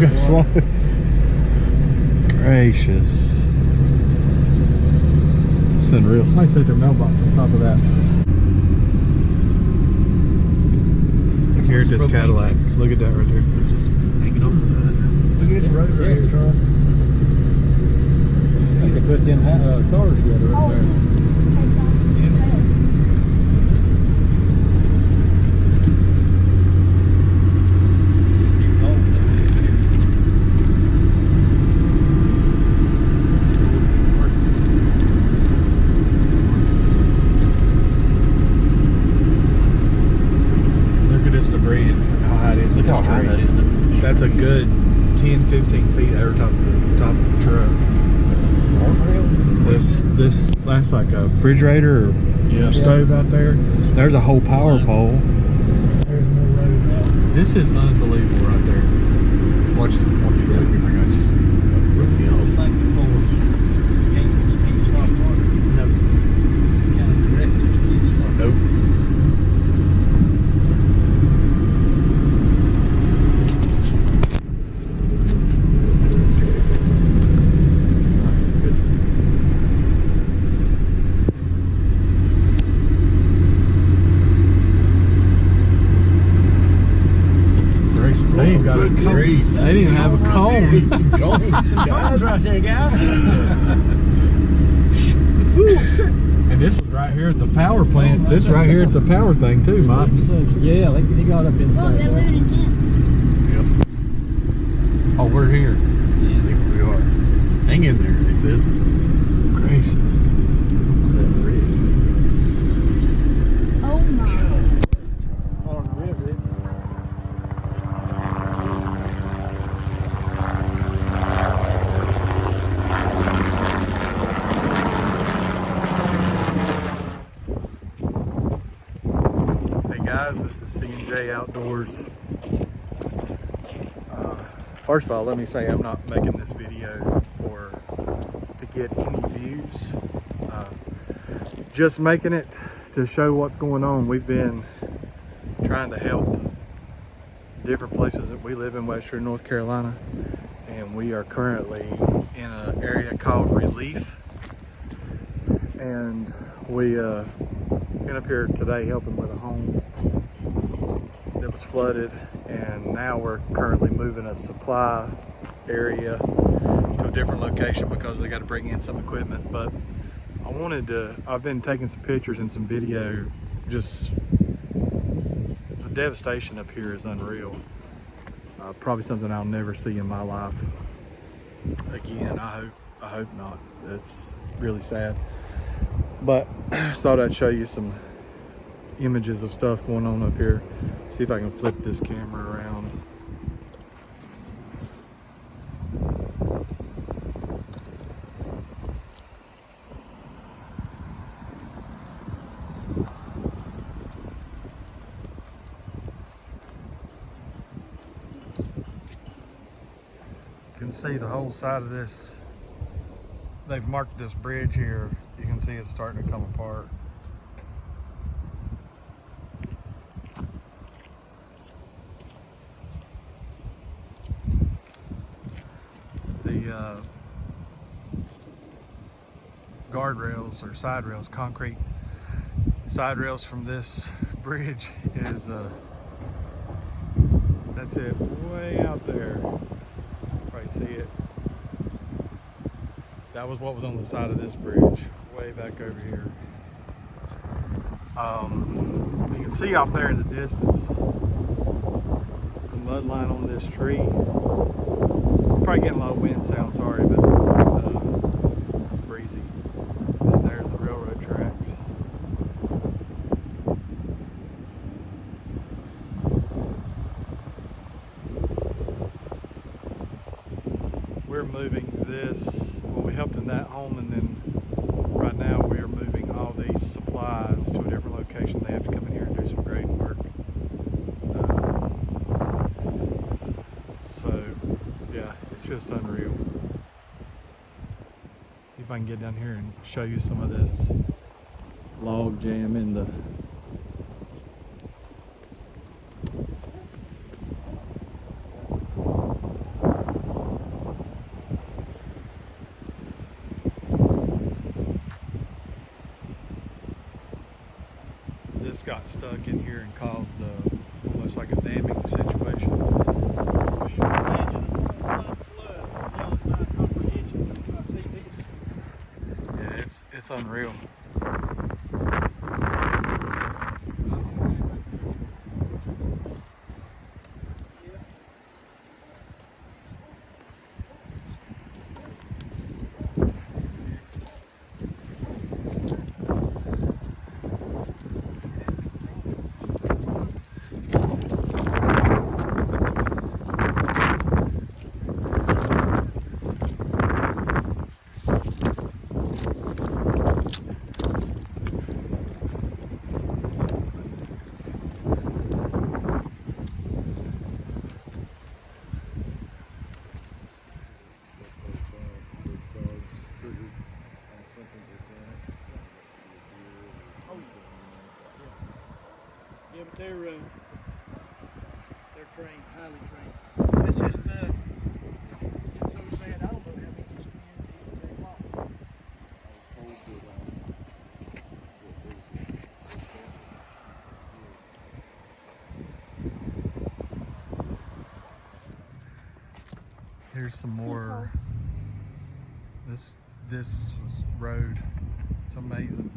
go slow. Gracious. It's unreal. Somebody set their mailbox on top of that. Look here at this Cadillac. Look at that right there. It's just hanging on the side. Look at this road right here, Charlie. You can put them cars together right there. That's a good 10-15 feet over top of the truck. That's like a refrigerator or stove out there. There's a whole power pole. There's no road out. This is unbelievable right there. Watch the road. I got you. Those things before us. You can't stop water. No. You can't direct it. You can't stop. Nope. They didn't even have a cone. Some cones right there, guys. And this was right here at the power plant. This right here at the power thing too, Mike. Yeah, he got up inside. Look, they're living in tents. Yep. Oh, we're here. Yeah, I think we are. Hang in there, they said. Gracious. Oh my. On the river. Guys, this is C&J Outdoors. First of all, let me say I'm not making this video to get any views. Just making it to show what's going on. We've been trying to help different places that we live in Western North Carolina, and we are currently in an area called Relief, and we been up here today helping with a home that was flooded, and now we're currently moving a supply area to a different location because they got to bring in some equipment. But I've been taking some pictures and some video. Just the devastation up here is unreal. Probably something I'll never see in my life again. I hope not. It's really sad. But I just thought I'd show you some images of stuff going on up here. See if I can flip this camera around. You can see the whole side of this. They've marked this bridge here. You can see it's starting to come apart. The guardrails or side rails, concrete side rails from this bridge is that's it, way out there. Probably see it. That was what was on the side of this bridge, way back over here. You can see off there in the distance the mud line on this tree. Probably getting a lot of wind sound, sorry, but it's breezy. And there's the railroad tracks. We're moving this, well, we helped in that home, and then right now we are moving all these supplies to a different location. They have to come in here and do some grading work. So yeah, it's just unreal. See if I can get down here and show you some of this log jam in the just got stuck in here and caused almost like a damming situation. Well, you can imagine one flood, well, my comprehension. I see this. Yeah, it's unreal. Oh, yeah, but they're trained, highly trained. It's just, so sad, I don't know how many just come in very long. Here's some more. This was road. It's amazing.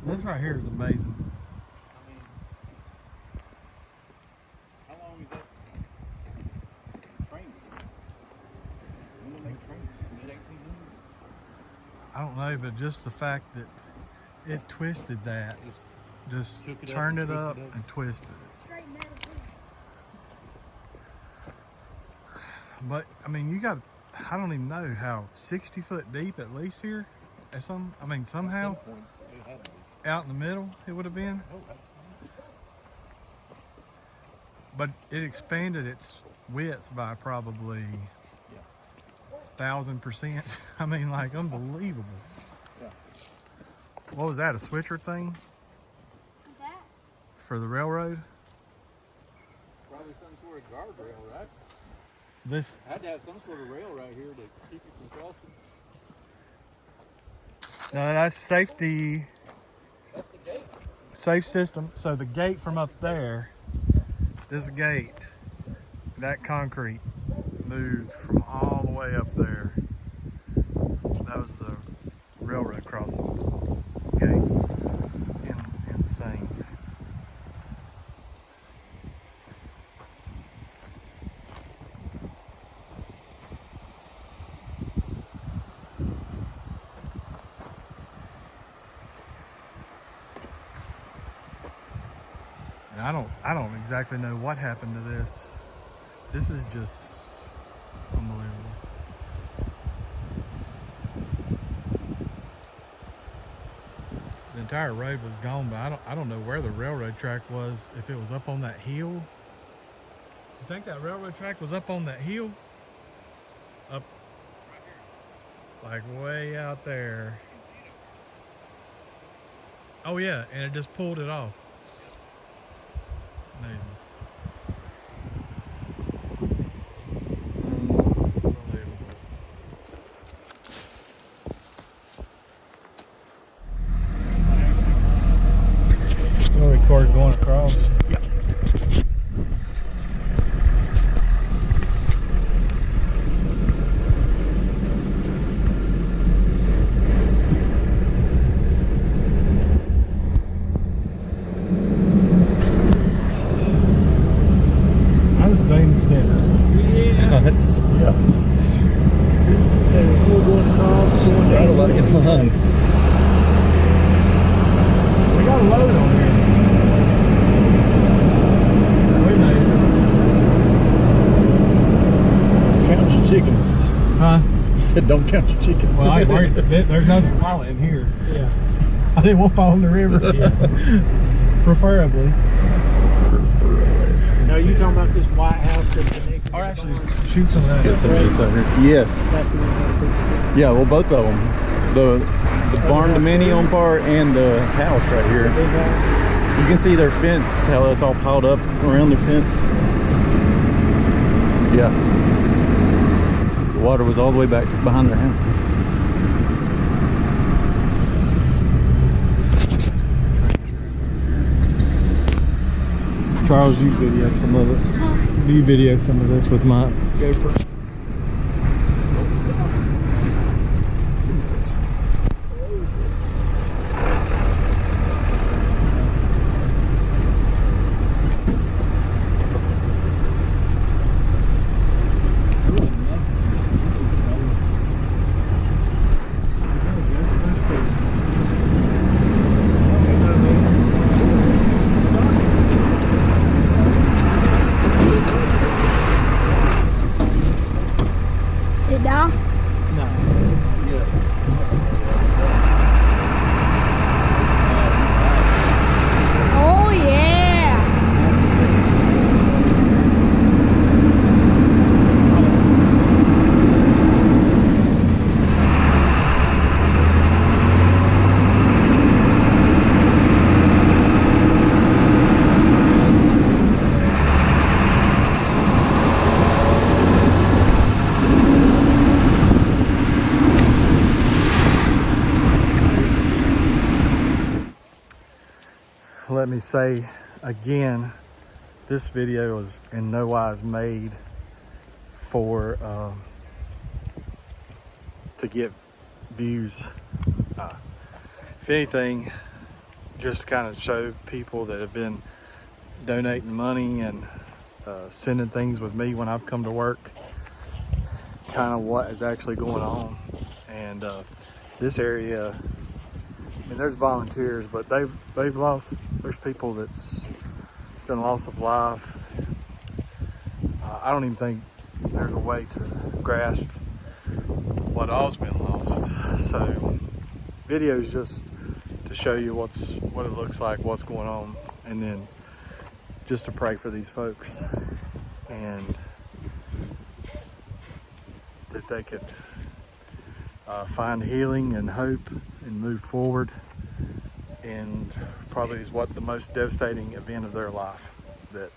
This right here is amazing. I mean, how long is that train? When did they make trains? Mid-1800s? I don't know, but just the fact that it twisted that, just took it up turned and it up twisted it. and twisted it. Straight metal too. But I mean, you got, I don't even know how, 60 foot deep at least here. At some, I mean, somehow Points, it had to be. out in the middle it would have been. Oh, absolutely. But it expanded its width by probably 1,000%. I mean, like, unbelievable. Yeah. What was that, a switcher thing That? for the railroad? Probably some sort of guardrail, right? This, Had to have some sort of rail right here to keep it from crossing. that's safety, That's the gate. safe system. So the gate from up there, this gate, that concrete moved from all the way up there. That was the railroad crossing gate. It's insane. And I don't exactly know what happened to this. This is just unbelievable. The entire road was gone, but I don't know where the railroad track was. If it was up on that hill. You think that railroad track was up on that hill? Up like way out there. Oh yeah, and it just pulled it off. Amazing. Unbelievable. You'll record going across? Yeah. Stay in the center. Yes. Yeah. So we're going across, going Try to let it get along. We got a load on here. We made it. Count your chickens. Huh? You said don't count your chickens. Well, I worried. There's nothing falling in here. Yeah. I didn't want to fall in the river. Yeah. Preferably. No, are you talking about this White House that's connected? Or actually, shoot some of that. Yes. That's the one that I Yeah, well, both of them. The barn dominium part and the house right here. You can see their fence, how it's all piled up around their fence. Yeah. The water was all the way back behind their house. Charles, you video some of it. You video some of this with my GoPro. Sit down. Oh yeah. Let me say again, this video is in no wise made for to get views. If anything, just kind of show people that have been donating money and sending things with me when I've come to work, kind of what is actually going on. And this area, I mean, there's volunteers, but they've lost. There's people that's been loss of life. I don't even think there's a way to grasp what all's been lost. So, videos just to show you what it looks like, what's going on, and then just to pray for these folks and that they could find healing and hope and move forward. And probably is what the most devastating event of their life that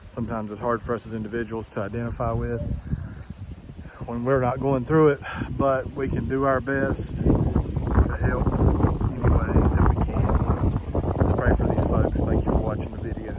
sometimes it's hard for us as individuals to identify with when we're not going through it, but we can do our best to help any way that we can. So let's pray for these folks. Thank you for watching the video.